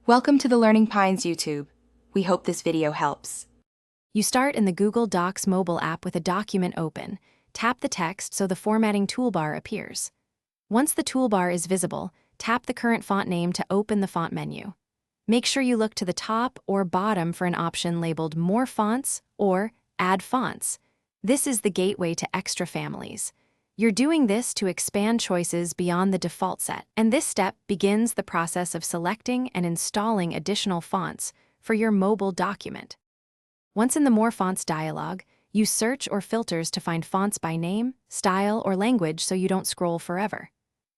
Welcome to the Learning Pines YouTube. We hope this video helps. You start in the Google Docs mobile app with a document open. Tap the text so the formatting toolbar appears. Once the toolbar is visible, tap the current font name to open the font menu. Make sure you look to the top or bottom for an option labeled More Fonts or Add Fonts. This is the gateway to extra families. You're doing this to expand choices beyond the default set, and this step begins the process of selecting and installing additional fonts for your mobile document. Once in the More Fonts dialog, use Search or Filters to find fonts by name, style, or language so you don't scroll forever.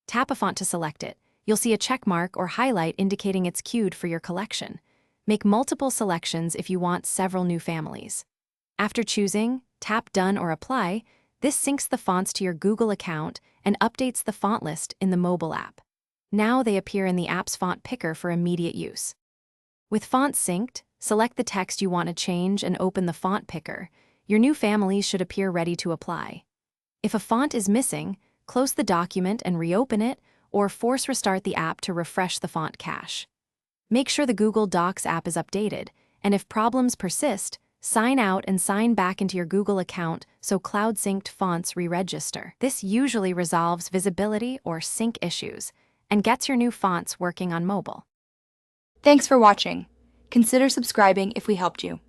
Tap a font to select it. You'll see a check mark or highlight indicating it's queued for your collection. Make multiple selections if you want several new families. After choosing, tap Done or Apply. This syncs the fonts to your Google account and updates the font list in the mobile app. Now they appear in the app's font picker for immediate use. With fonts synced, select the text you want to change and open the font picker. Your new families should appear ready to apply. If a font is missing, close the document and reopen it, or force restart the app to refresh the font cache. Make sure the Google Docs app is updated, and if problems persist, sign out and sign back into your Google account so cloud-synced fonts re-register. This usually resolves visibility or sync issues and gets your new fonts working on mobile. Thanks for watching. Consider subscribing if we helped you.